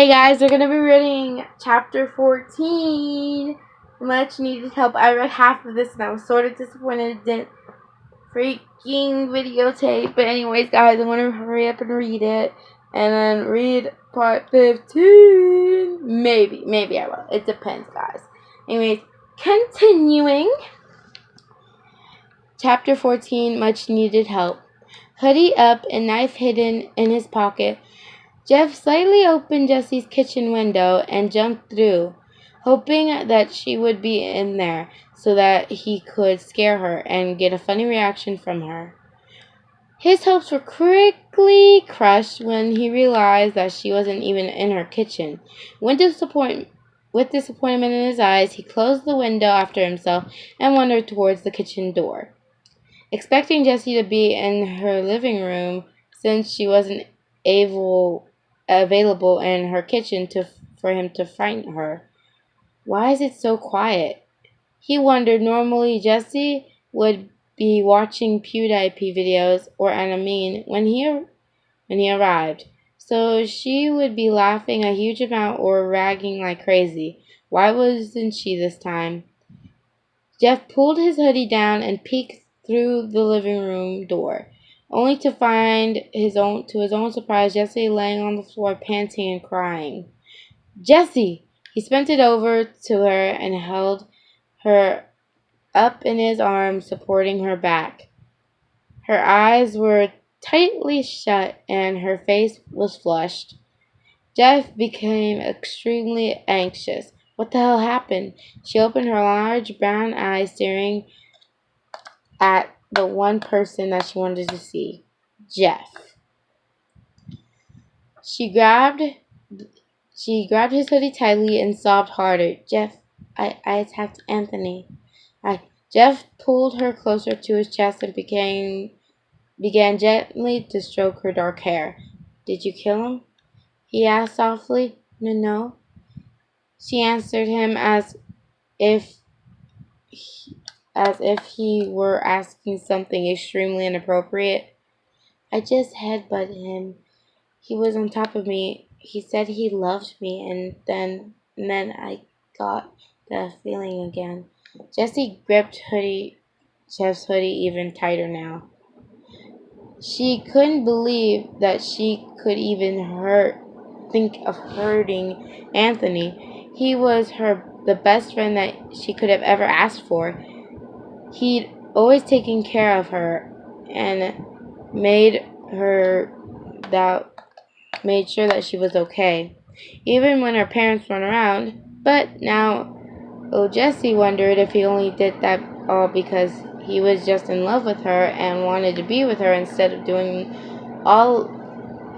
Hey guys, we're going to be reading chapter 14, Much Needed Help. I read half of this and I was sort of disappointed it didn't freaking videotape. But anyways, guys, I'm going to hurry up and read it. And then read part 15. Maybe I will. It depends, guys. Anyways, continuing. Chapter 14, Much Needed Help. Hoodie up and knife hidden in his pocket, Jeff slightly opened Jessie's kitchen window and jumped through, hoping that she would be in there so that he could scare her and get a funny reaction from her. His hopes were quickly crushed when he realized that she wasn't even in her kitchen. With disappointment in his eyes, he closed the window after himself and wandered towards the kitchen door, expecting Jessie to be in her living room since she wasn't available in her kitchen for him to find her. Why is it so quiet? He wondered. Normally Jessie would be watching PewDiePie videos or anime when he arrived, so she would be laughing a huge amount or ragging like crazy. Why wasn't she this time? Jeff pulled his hoodie down and peeked through the living room door, only to find to his own surprise, Jessie laying on the floor, panting and crying. Jessie! He sprinted over to her and held her up in his arms, supporting her back. Her eyes were tightly shut and her face was flushed. Jeff became extremely anxious. What the hell happened? She opened her large brown eyes, staring at the one person that she wanted to see, Jeff. She grabbed his hoodie tightly and sobbed harder. Jeff, I attacked Anthony. Jeff pulled her closer to his chest and began gently to stroke her dark hair. Did you kill him? He asked softly. No. She answered him as if he were asking something extremely inappropriate. I just headbutted him. He was on top of me. He said he loved me, and then I got the feeling again. Jessie gripped Jeff's hoodie even tighter now. She couldn't believe that she could even think of hurting Anthony. He was the best friend that she could have ever asked for. He'd always taken care of her and made sure that she was okay, even when her parents weren't around. But now, Jessie wondered if he only did that all because he was just in love with her and wanted to be with her instead of doing all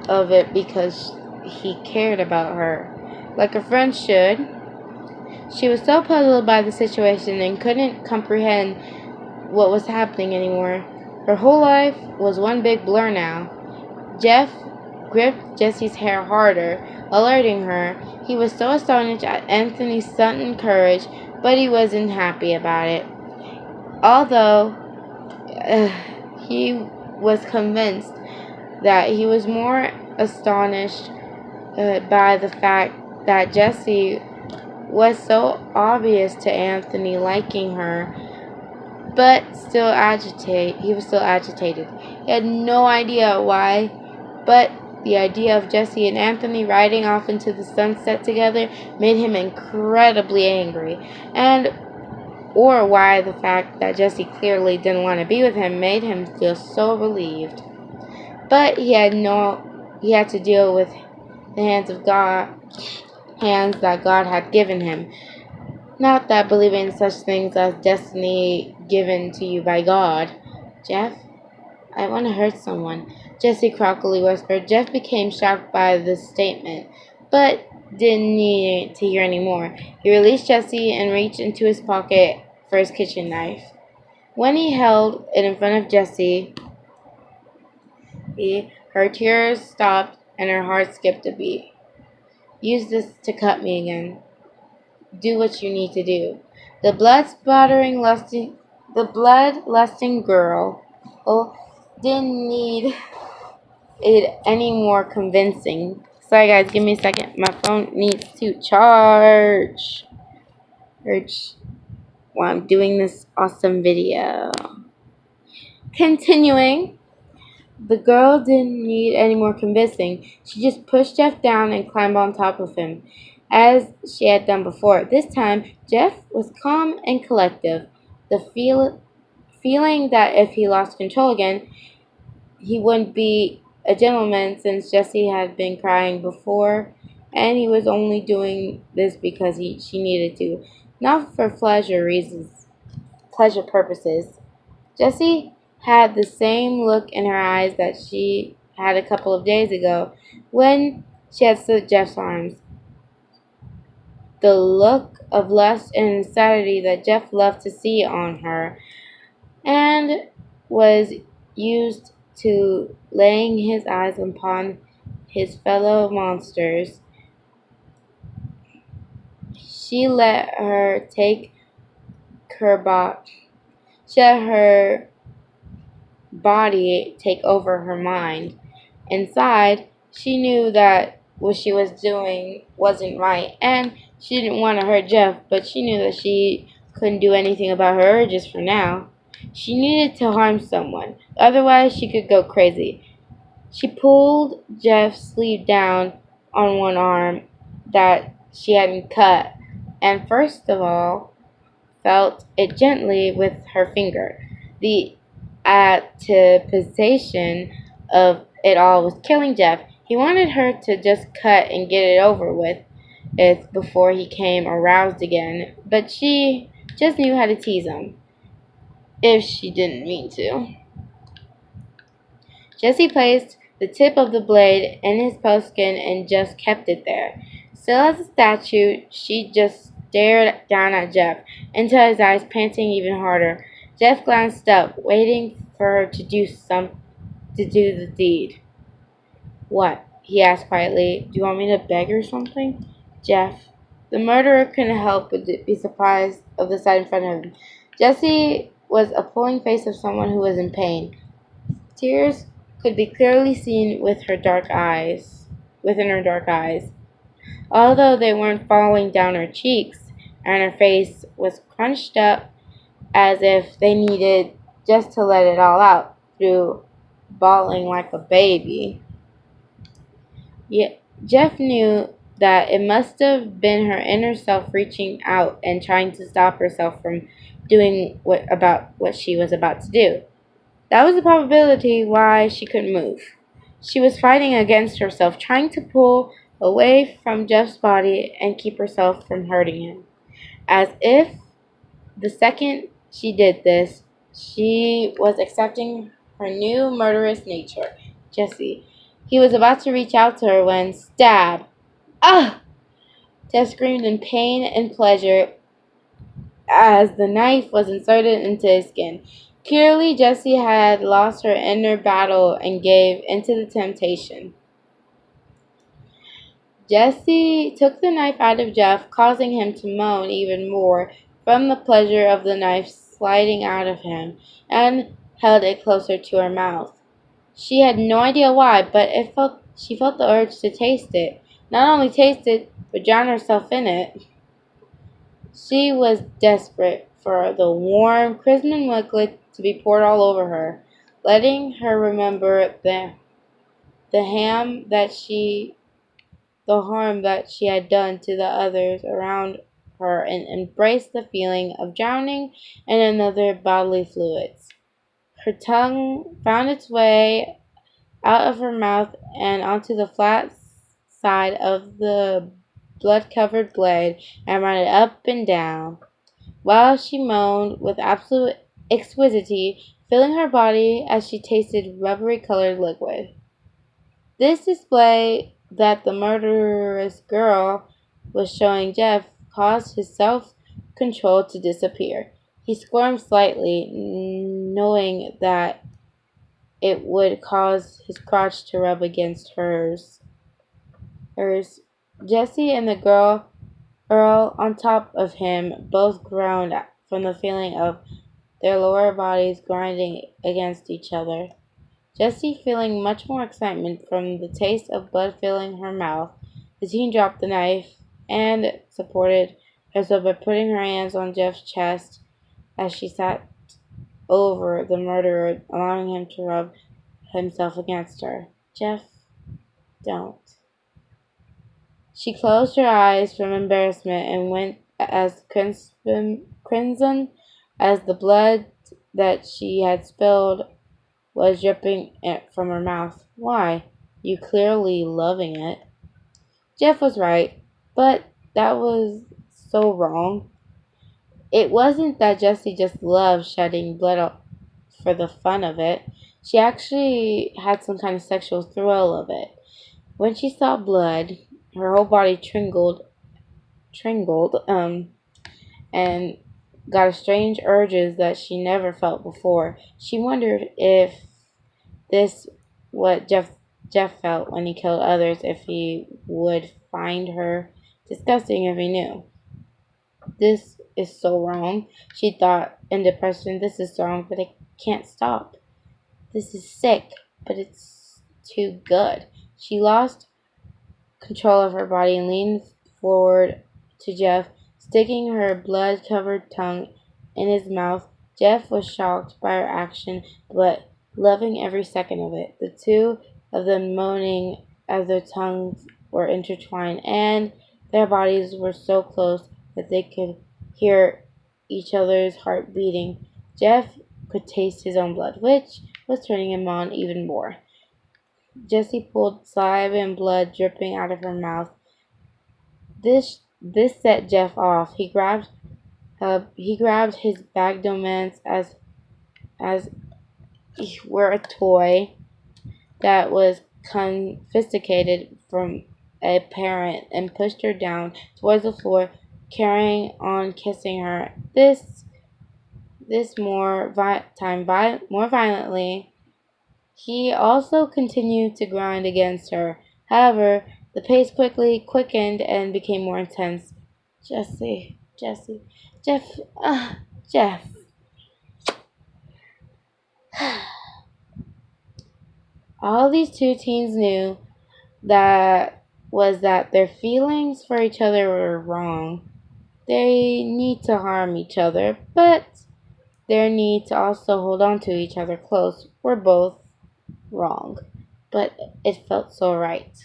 of it because he cared about her, like a friend should. She was so puzzled by the situation and couldn't comprehend what was happening anymore. Her whole life was one big blur now. Jeff gripped Jessie's hair harder, alerting her. He was so astonished at Anthony's sudden courage, but he wasn't happy about it. Although he was convinced that he was more astonished by the fact that Jessie was so obvious to Anthony liking her, but he was still agitated. He had no idea why, but the idea of Jessie and Anthony riding off into the sunset together made him incredibly angry, or why the fact that Jessie clearly didn't want to be with him made him feel so relieved. But he had to deal with the hands that God had given him. Not that believing in such things as destiny given to you by God. Jeff, I want to hurt someone, Jessie croakily whispered. Jeff became shocked by this statement, but didn't need to hear any more. He released Jessie and reached into his pocket for his kitchen knife. When he held it in front of Jessie, her tears stopped and her heart skipped a beat. Use this to cut me again. Do what you need to do. The blood-lusting girl didn't need it any more convincing, Sorry guys, give me a second. My phone needs to charge. While I'm doing this awesome video. Continuing, the girl didn't need any more convincing. She just pushed Jeff down and climbed on top of him, as she had done before. This time, Jeff was calm and collective. The feeling that if he lost control again, he wouldn't be a gentleman, since Jessie had been crying before, and he was only doing this because she needed to, not for pleasure purposes. Jessie had the same look in her eyes that she had a couple of days ago when she had stood Jeff's arms. The look of lust and insanity that Jeff loved to see on her, and was used to laying his eyes upon his fellow monsters. She let her take her she let her body take over her mind. Inside, she knew that what she was doing wasn't right, and she didn't want to hurt Jeff, but she knew that she couldn't do anything about her urges for now. She needed to harm someone, otherwise she could go crazy. She pulled Jeff's sleeve down on one arm that she hadn't cut, and first of all, felt it gently with her finger. The anticipation of it all was killing Jeff. He wanted her to just cut and get it over with it before he came aroused again, but she just knew how to tease him, if she didn't mean to. Jessie placed the tip of the blade in his postskin and just kept it there. Still as a statue, she just stared down at Jeff, until his eyes panting even harder. Jeff glanced up, waiting for her to do the deed. "What?" he asked quietly. "Do you want me to beg or something?" Jeff. The murderer couldn't help but be surprised of the sight in front of him. Jessie was a pulling face of someone who was in pain. Tears could be clearly seen within her dark eyes. Although they weren't falling down her cheeks, and her face was crunched up as if they needed just to let it all out through bawling like a baby. Yet Jeff knew that it must have been her inner self reaching out and trying to stop herself from doing what she was about to do. That was the probability why she couldn't move. She was fighting against herself, trying to pull away from Jeff's body and keep herself from hurting him. As if the second she did this, she was accepting her new murderous nature. Jessie. He was about to reach out to her when stab. Ah! Jeff screamed in pain and pleasure as the knife was inserted into his skin. Clearly, Jessie had lost her inner battle and gave into the temptation. Jessie took the knife out of Jeff, causing him to moan even more from the pleasure of the knife sliding out of him, and held it closer to her mouth. She had no idea why, but she felt the urge to taste it. Not only taste it, but drown herself in it. She was desperate for the warm, crisp liquid to be poured all over her, letting her remember the harm that she had done to the others around her, and embrace the feeling of drowning in another bodily fluids. Her tongue found its way out of her mouth and onto the flat side of the blood-covered blade, and ran it up and down, while she moaned with absolute exquisity, filling her body as she tasted rubbery-colored liquid. This display that the murderous girl was showing Jeff caused his self-control to disappear. He squirmed slightly, knowing that it would cause his crotch to rub against hers. Jessie and the girl on top of him both groaned from the feeling of their lower bodies grinding against each other. Jesse feeling much more excitement from the taste of blood filling her mouth. The teen dropped the knife and supported herself by putting her hands on Jeff's chest as she sat over the murderer, allowing him to rub himself against her. Jeff, don't. She closed her eyes from embarrassment and went as crimson as the blood that she had spilled was dripping from her mouth. Why? You clearly loving it. Jeff was right, but that was so wrong. It wasn't that Jessie just loved shedding blood for the fun of it. She actually had some kind of sexual thrill of it. When she saw blood, her whole body tingled, and got a strange urges that she never felt before. She wondered if this what Jeff felt when he killed others, if he would find her disgusting if he knew. This is so wrong, she thought in depression. This is wrong, but I can't stop. This is sick, but it's too good. She lost control of her body and leaned forward to Jeff, sticking her blood-covered tongue in his mouth. Jeff was shocked by her action, but loving every second of it. The two of them moaning as their tongues were intertwined and their bodies were so close that they could hear each other's heart beating. Jeff could taste his own blood, which was turning him on even more. Jessie pulled saliva and blood dripping out of her mouth. This set Jeff off. He grabbed his Bagdomans as he were a toy that was confiscated from a parent and pushed her down towards the floor, carrying on kissing her. This more violently. He also continued to grind against her. However, the pace quickly quickened and became more intense. Jesse, Jeff, Jeff. All these two teens knew that their feelings for each other were wrong. They need to harm each other, but their need to also hold on to each other close were both wrong. But it felt so right.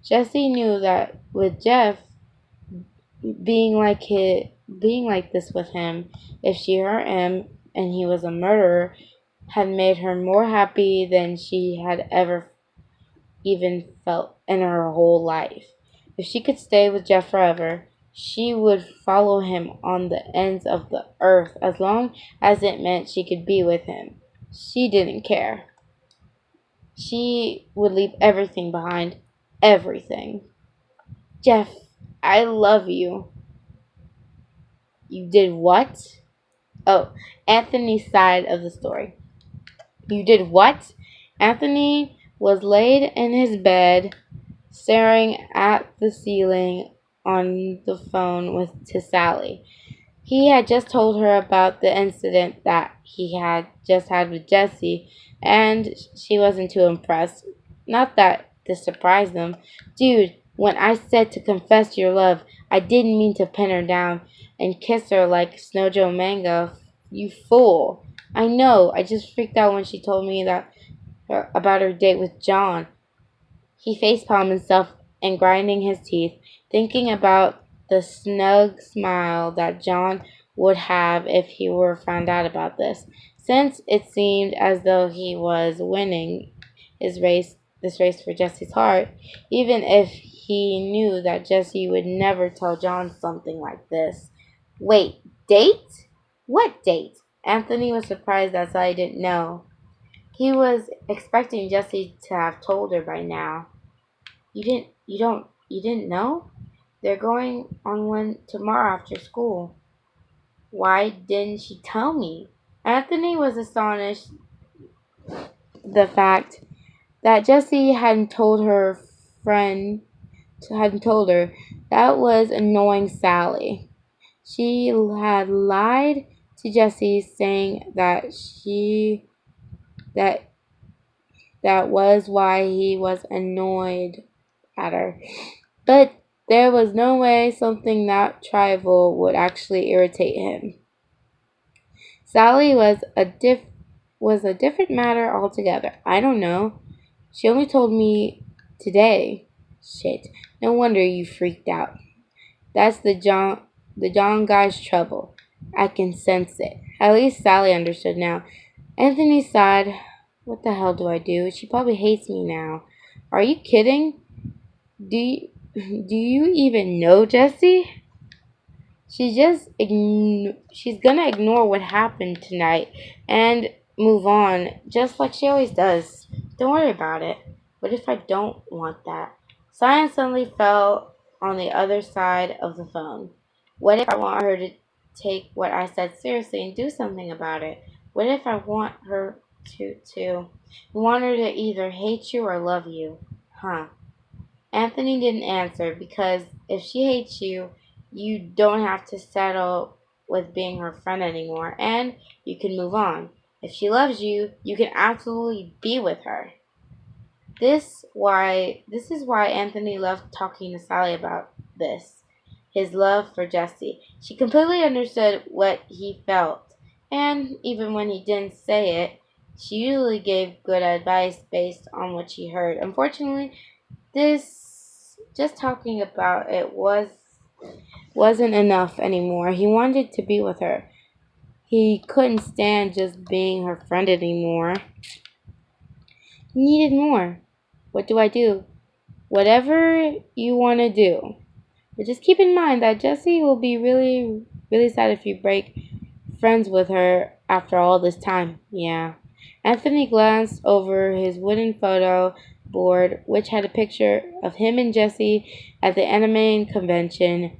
Jesse knew that with Jeff being like this with him, if she hurt him and he was a murderer, had made her more happy than she had ever even felt in her whole life. If she could stay with Jeff forever, she would follow him on the ends of the earth as long as it meant she could be with him. She didn't care. She would leave everything behind. Everything. Jeff, I love you. You did what? Oh, Anthony's side of the story. You did what? Anthony was laid in his bed, staring at the ceiling on the phone to Sally. He had just told her about the incident that he had just had with Jesse, and she wasn't too impressed. Not that this surprised them. Dude, when I said to confess your love, I didn't mean to pin her down and kiss her like Snow Joe Mango. You fool. I know. I just freaked out when she told me about her date with John. He facepalmed himself and grinding his teeth, thinking about the snug smile that John would have if he were found out about this. Since it seemed as though he was winning this race for Jesse's heart, even if he knew that Jesse would never tell John something like this. Wait, date? What date? Anthony was surprised that Sally didn't know. He was expecting Jesse to have told her by now. You didn't know? They're going on one tomorrow after school. Why didn't she tell me? Anthony was astonished the fact that Jessie hadn't told her. That was annoying Sally. She had lied to Jessie, saying that that was why he was annoyed at her. But there was no way something that trivial would actually irritate him. Sally was a different matter altogether. I don't know. She only told me today. Shit. No wonder you freaked out. That's the John guy's trouble. I can sense it. At least Sally understood now. Anthony sighed. What the hell do I do? She probably hates me now. Are you kidding? Do you even know Jessie? She's gonna ignore what happened tonight and move on, just like she always does. Don't worry about it. What if I don't want that? Silence suddenly fell on the other side of the phone. What if I want her to take what I said seriously and do something about it? What if I want her to want her to either hate you or love you? Huh. Anthony didn't answer because if she hates you, you don't have to settle with being her friend anymore and you can move on. If she loves you, you can absolutely be with her. This is why Anthony loved talking to Sally about this. His love for Jessie. She completely understood what he felt, and even when he didn't say it, she usually gave good advice based on what she heard. Unfortunately, this just talking about it wasn't enough anymore. He wanted to be with her. He couldn't stand just being her friend anymore. He needed more. What do I do? Whatever you want to do. But just keep in mind that Jessie will be really, really sad if you break friends with her after all this time. Yeah. Anthony glanced over his wooden photo board, which had a picture of him and Jessie at the anime convention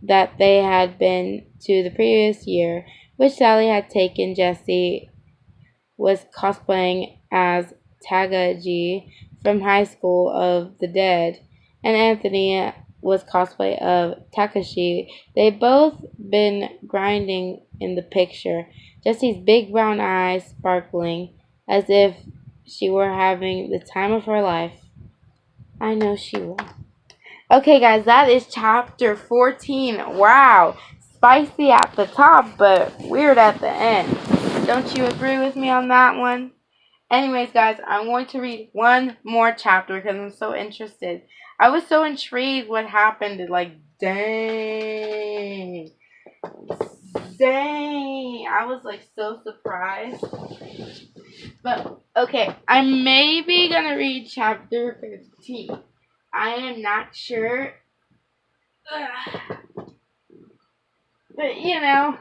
that they had been to the previous year, which Sally had taken. Jessie was cosplaying as Tagaji from High School of the Dead, and Anthony was cosplay of Takashi. They both been grinding in the picture. Jessie's big brown eyes sparkling as if she were having the time of her life. I know she will. Okay, guys, that is chapter 14. Wow. Spicy at the top, but weird at the end. Don't you agree with me on that one? Anyways, guys, I'm going to read one more chapter because I'm so interested. I was so intrigued what happened. Like, dang. Dang. I was, like, so surprised. But, okay, I'm maybe going to read chapter 15. I am not sure. But, you know,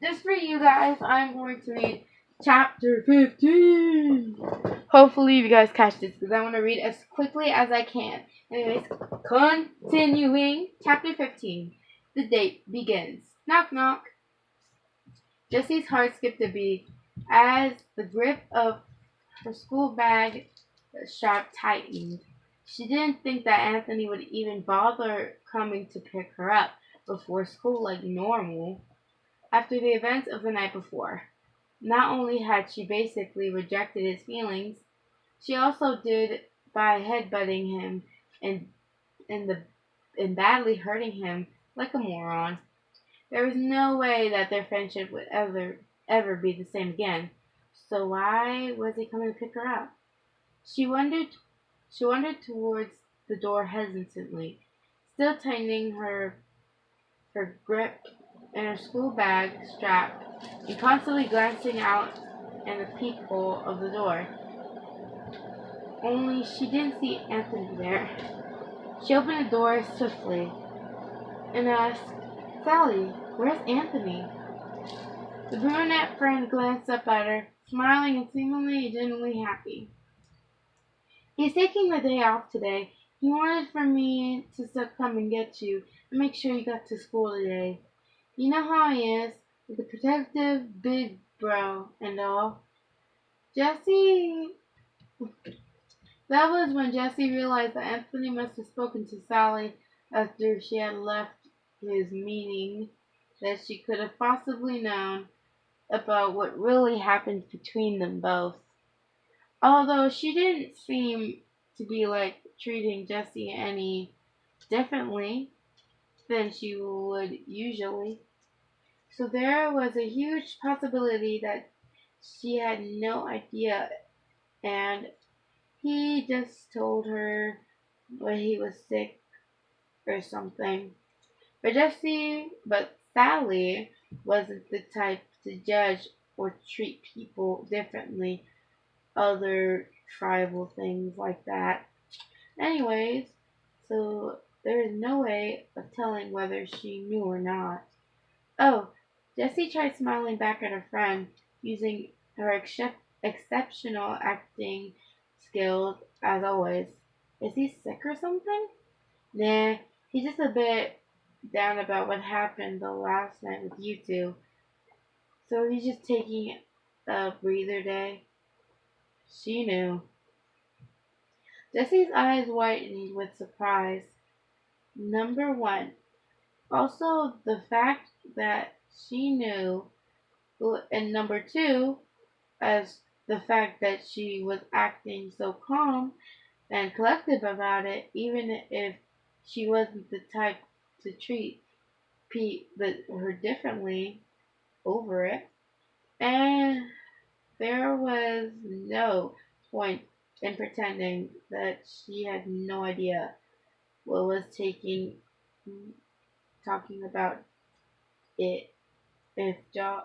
just for you guys, I'm going to read chapter 15. Hopefully you guys catch this because I want to read as quickly as I can. Anyways, continuing. Chapter 15. The date begins. Knock knock. Jessie's heart skipped a beat as the grip of her school bag strap tightened. She didn't think that Anthony would even bother coming to pick her up before school like normal after the events of the night before. Not only had she basically rejected his feelings, she also did by headbutting him and and badly hurting him like a moron. There was no way that their friendship would ever be the same again. So why was he coming to pick her up? She wandered towards the door hesitantly, still tightening her grip in her school bag strap and constantly glancing out in the peephole of the door. Only she didn't see Anthony there. She opened the door swiftly and asked, Sally, where's Anthony? The brunette friend glanced up at her, smiling and seemingly genuinely happy. He's taking the day off today. He wanted for me to come and get you and make sure you got to school today. You know how he is, with the protective big bro and all. Jessie... That was when Jessie realized that Anthony must have spoken to Sally after she had left his meeting, that she could have possibly known about what really happened between them both. Although she didn't seem to be like treating Jessie any differently than she would usually. So there was a huge possibility that she had no idea and he just told her when he was sick or something. But Sally wasn't the type to judge or treat people differently, other tribal things like that. Anyways, so there is no way of telling whether she knew or not. Oh, Jessie tried smiling back at her friend, using her exceptional acting skills as always. Is he sick or something? Nah, he's just a bit down about what happened the last night with you two. So he's just taking a breather day. She knew. Jessie's eyes widened with surprise. Number one. Also, the fact that she knew, and number two, as the fact that she was acting so calm and collected about it, even if she wasn't the type to treat her differently over it. And there was no point in pretending that she had no idea what was talking about it. If jo-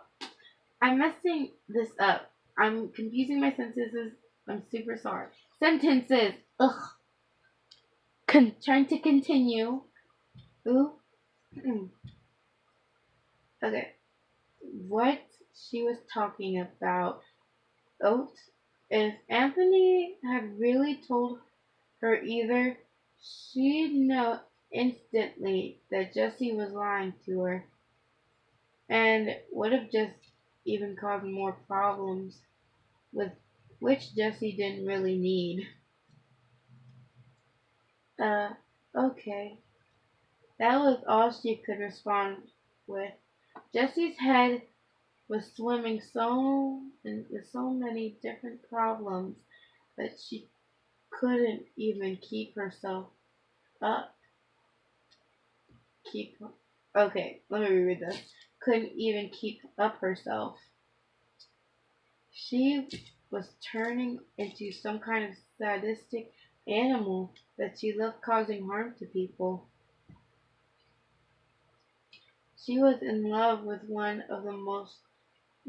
I'm messing this up. I'm confusing my sentences. I'm super sorry. Sentences. Ugh. Trying to continue. Ooh. Okay. What she was talking about. Oats. If Anthony had really told her either, she'd know instantly that Jessie was lying to her, and would have just even caused more problems, with which Jessie didn't really need. Uh, okay. That was all she could respond with. Jessie's head was swimming with so many different problems that she couldn't even keep herself up. Keep Okay, let me reread this. Couldn't even keep up herself. She was turning into some kind of sadistic animal that she loved causing harm to people. She was in love with one of the most.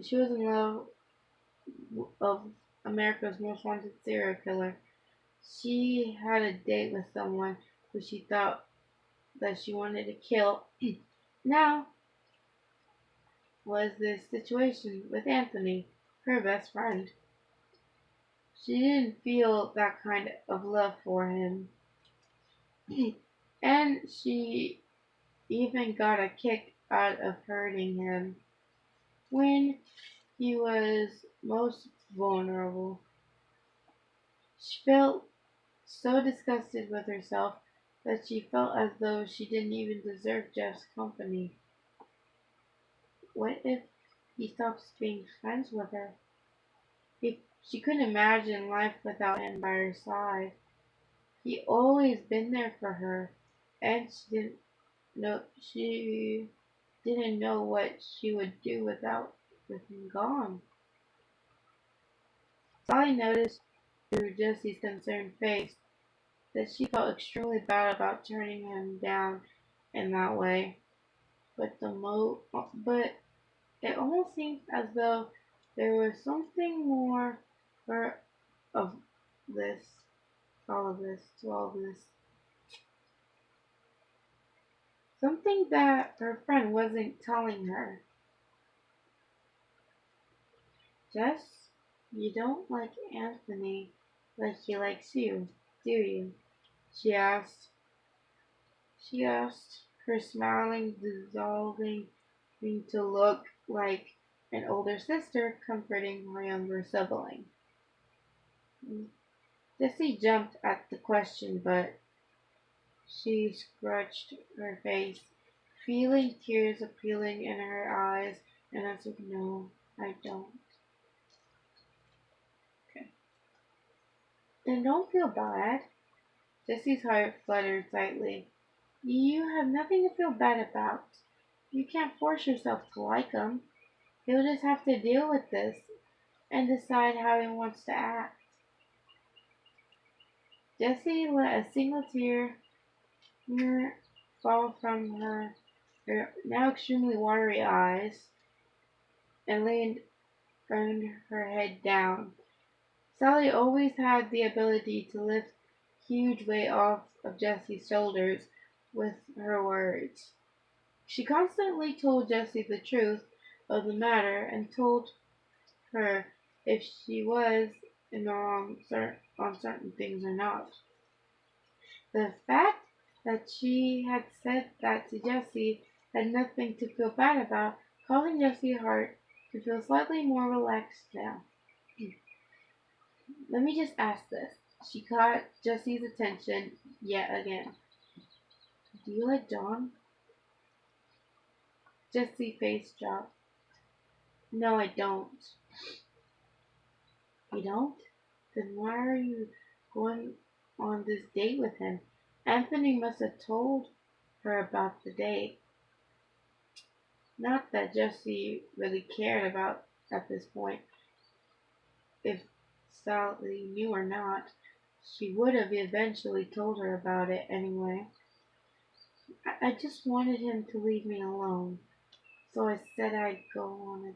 She was in love of America's most wanted serial killer. She had a date with someone who she thought that she wanted to kill. Now was this situation with Anthony, her best friend. She didn't feel that kind of love for him. And she even got a kick out of hurting him when he was most vulnerable. She felt so disgusted with herself that she felt as though she didn't even deserve Jeff's company. What if he stops being friends with her? She couldn't imagine life without him by her side. He always been there for her, and she didn't know what she would do with him gone. Sally noticed through Jessie's concerned face that she felt extremely bad about turning him down in that way. But it almost seemed as though there was something more for of this, all of this, something that her friend wasn't telling her. Jess, you don't like Anthony like he likes you, do you? She asked. She asked, her smiling dissolving to look like an older sister comforting her younger sibling. Jessie jumped at the question, but she scratched her face, feeling tears appealing in her eyes, and answered, "No, I don't." Okay. Then don't feel bad. Jessie's heart fluttered slightly. You have nothing to feel bad about. You can't force yourself to like him. He'll just have to deal with this and decide how he wants to act. Jessie let a single tear fall from her now extremely watery eyes and turned her head down. Sally always had the ability to lift huge weight off of Jessie's shoulders with her words. She constantly told Jessie the truth of the matter and told her if she was in the wrong on certain things or not. The fact that she had said that to Jessie had nothing to feel bad about, causing Jessie's heart to feel slightly more relaxed now. Let me just ask this. She caught Jessie's attention yet again. Do you like John? Jessie's face dropped. No, I don't. You don't? Then why are you going on this date with him? Anthony must have told her about the date. Not that Jessie really cared about at this point. If Sally knew or not, she would have eventually told her about it anyway. I just wanted him to leave me alone, so I said I'd go on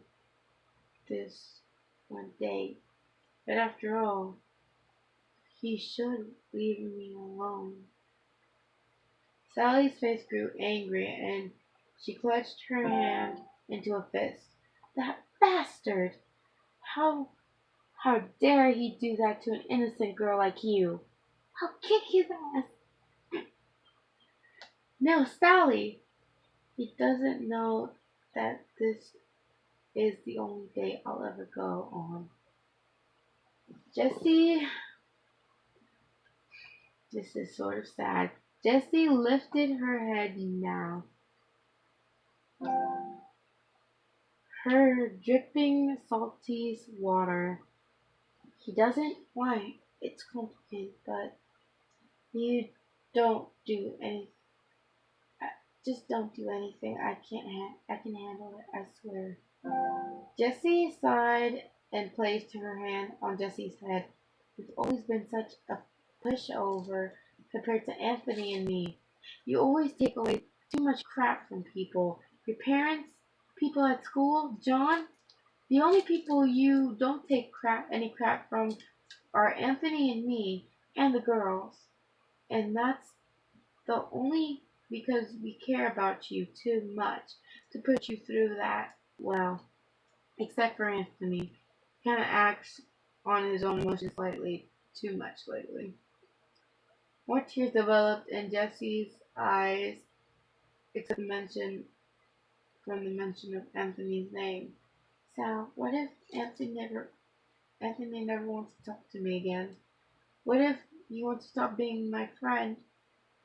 this one date. But after all, he should leave me alone. Sally's face grew angry and she clutched her hand into a fist. That bastard! How dare he do that to an innocent girl like you? I'll kick his ass. No, Sally! He doesn't know that this is the only date I'll ever go on. Jessie, this is sort of sad. Jessie lifted her head now. Her dripping salty water. He doesn't why? It's complicated, but you don't do anything. Just don't do anything. I can handle it. I swear. Jessie sighed and placed her hand on Jessie's head. You've always been such a pushover compared to Anthony and me. You always take away too much crap from people. Your parents, people at school, John. The only people you don't take any crap from are Anthony and me and the girls. And that's the only because we care about you too much to put you through that. Well, except for Anthony. Kind of acts on his own emotions slightly too much lately. More tears developed in Jessie's eyes, except from the mention of Anthony's name. Sal, what if Anthony never wants to talk to me again? What if you want to stop being my friend?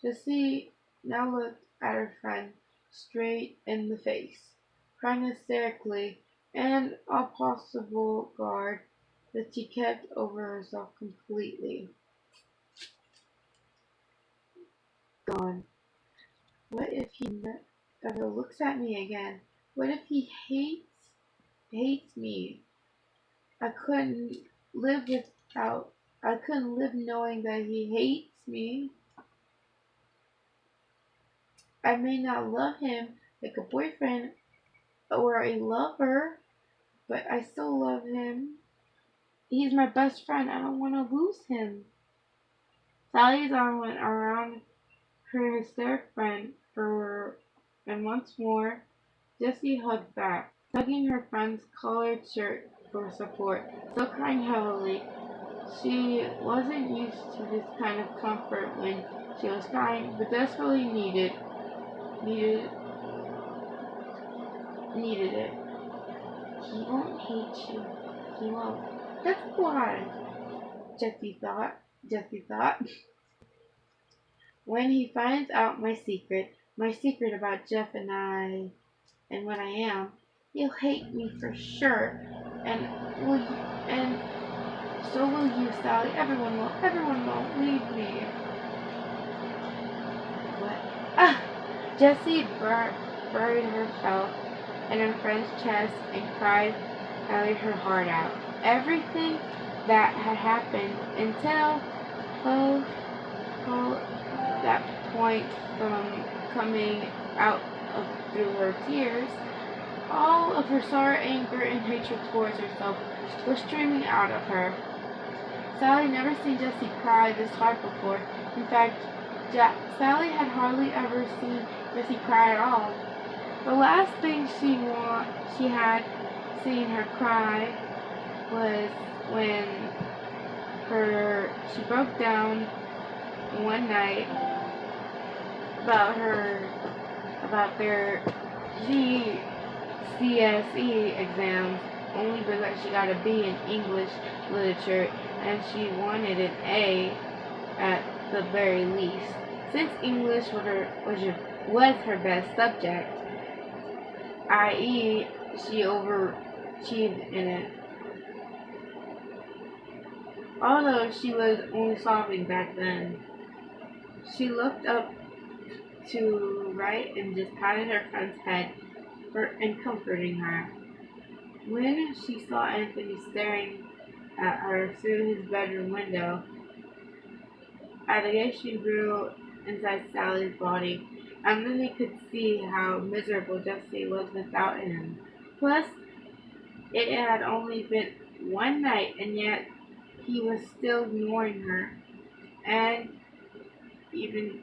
Jessie now looked at her friend straight in the face, crying hysterically, and a possible guard that she kept over herself completely gone. What if he never looks at me again? What if he hates me? I couldn't live without. I couldn't live knowing that he hates me. I may not love him like a boyfriend or a lover, but I still love him. He's my best friend. I don't want to lose him. Sally's arm went around her hysteric friend and once more, Jessie hugged back, tugging her friend's collared shirt for support, still crying heavily. She wasn't used to this kind of comfort when she was crying, but desperately needed it. He won't hate you. He won't. That's why, Jessie thought. When he finds out my secret about Jeff and what I am, he'll hate me for sure. And So will you, Sally. Everyone will. Everyone will. Leave me. What? Ah! Jessie buried herself in her friend's chest and cried her heart out. Everything that had happened until oh, oh, that point from coming out through her tears, all of her sorrow, anger, and hatred towards herself was streaming out of her. Sally had never seen Jessie cry this hard before. In fact, Sally had hardly ever seen Jessie cry at all. The last thing she had seen her cry was when she broke down one night about their GCSE exams, only because she got a B in English literature and she wanted an A at the very least. Since English was her best subject, i.e., she overachieved in it. Although she was only sophomore back then, she looked up to right and just patted her friend's head and comforting her. When she saw Anthony staring at her through his bedroom window, agitation grew inside Sally's body, and then he could see how miserable Jessie was without him. Plus, it had only been one night, and yet he was still ignoring her, and even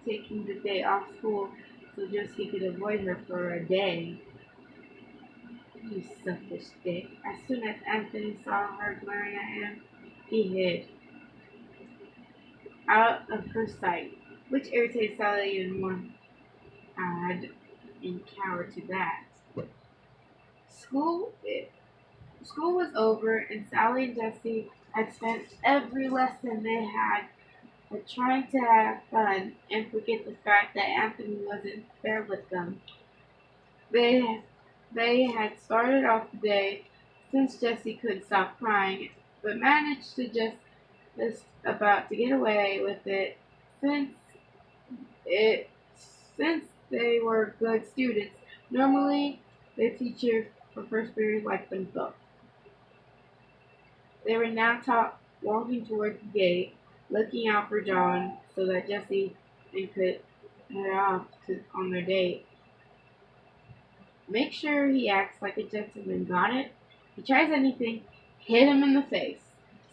taking the day off school so just he could avoid her for a day. You selfish dick. As soon as Anthony saw her glaring at him, he hid out of her sight, which irritated Sally even more. Add and cower to that. School School was over, and Sally and Jessie had spent every lesson they had trying to have fun and forget the fact that Anthony wasn't there with them. They they had started off the day since Jessie couldn't stop crying, but managed to just about to get away with it since it since they were good students. Normally, the teacher for first period liked them both. They were now walking toward the gate, looking out for John so that Jessie could head off on their date. Make sure he acts like a gentleman, got it? If he tries anything, hit him in the face,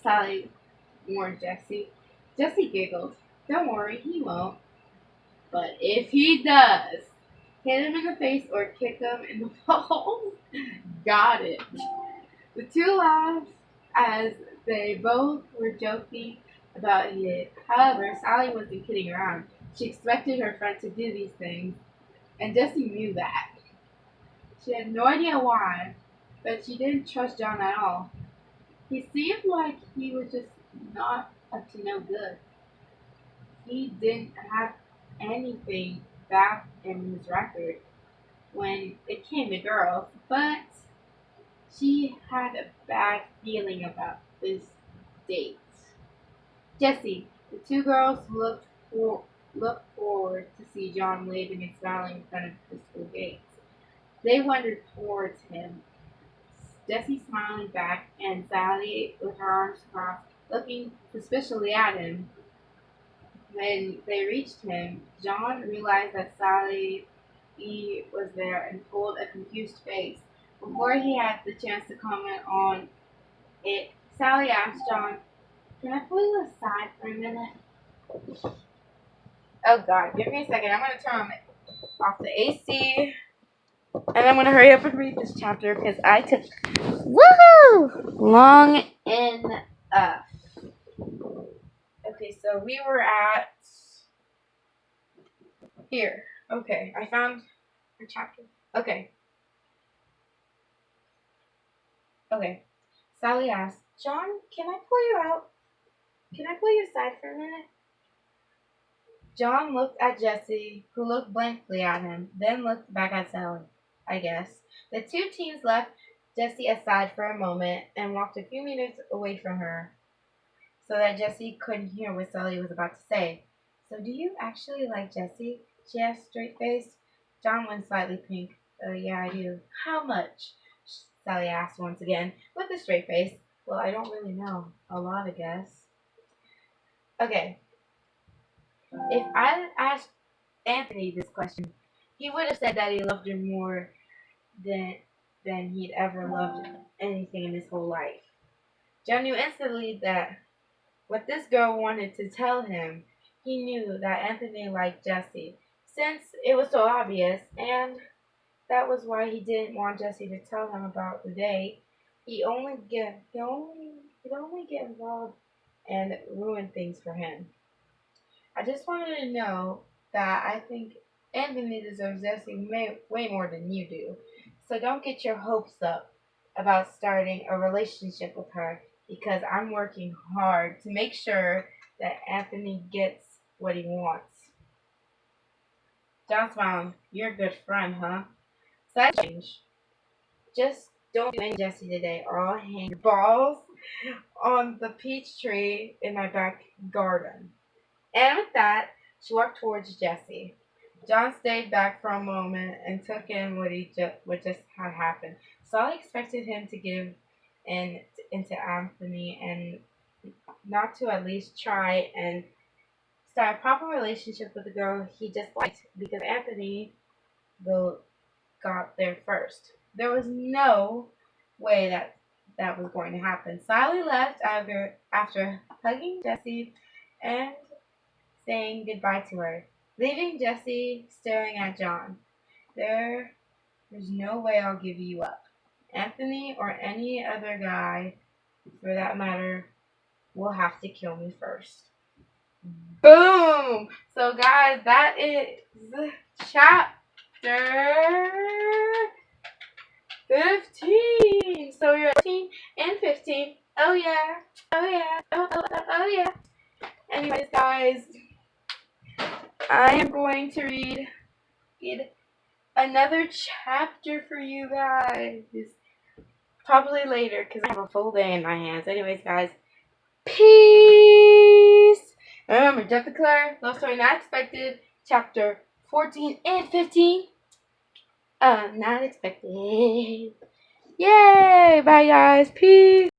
Sally warned Jessie. Jessie giggled. Don't worry, he won't. But if he does, hit him in the face or kick him in the balls. Got it. The two laughed as they both were joking about it. However, Sally wasn't kidding around. She expected her friend to do these things, and Jessie knew that. She had no idea why, but she didn't trust John at all. He seemed like he was just not up to no good. He didn't have anything bad in his record when it came to girls, but she had a bad feeling about this date. Jessie, the two girls looked forward to see John waving and smiling in front of the school gates. They wandered towards him, Jessie smiling back and Sally with her arms crossed, looking suspiciously at him. When they reached him, John realized that Sally was there and pulled a confused face. Before he had the chance to comment on it, Sally asked John, "Can I pull you aside for a minute?" Oh God, give me a second. I'm going to turn off the AC. And I'm going to hurry up and read this chapter because I took long enough. Okay, so we were at here. Okay, I found a chapter. Okay. Sally asked, "John, can I pull you out? Can I pull you aside for a minute?" John looked at Jessie, who looked blankly at him, then looked back at Sally, I guess. The two teens left Jessie aside for a moment and walked a few meters away from her so that Jessie couldn't hear what Sally was about to say. So do you actually like Jessie? She asked straight-faced. John went slightly pink. Yeah, I do. How much? Sally asked once again, with a straight face. Well, I don't really know. A lot, I guess. Okay, if I asked Anthony this question, he would have said that he loved her more than he'd ever loved anything in his whole life. John knew instantly that what this girl wanted to tell him. He knew that Anthony liked Jessie, since it was so obvious, and that was why he didn't want Jessie to tell him about the date. He'd only get involved and ruin things for him. I just wanted to know that I think Anthony deserves Jessie way more than you do. So don't get your hopes up about starting a relationship with her because I'm working hard to make sure that Anthony gets what he wants. John smiled. You're a good friend, huh? So that change. Just don't do any Jessie today or I'll hang your balls on the peach tree in my back garden. And with that, she walked towards Jessie. John stayed back for a moment and took in what just had happened. Saul expected him to give into Anthony and not to at least try and start a proper relationship with the girl he just liked because Anthony though got there first. There was no way that was going to happen. Sally left after hugging Jessie and saying goodbye to her, leaving Jessie staring at John. There's no way I'll give you up. Anthony or any other guy, for that matter, will have to kill me first. Boom! So guys, that is chapter 15. So you're 14 and 15. Oh yeah. Oh yeah. Oh yeah. Anyways, guys, I am going to read another chapter for you guys. Probably later because I have a full day in my hands. Anyways, guys, peace. Remember, Jeff the Claire, Love Story Not Expected, chapter 14 and 15. Not expected. Yay! Bye, guys. Peace.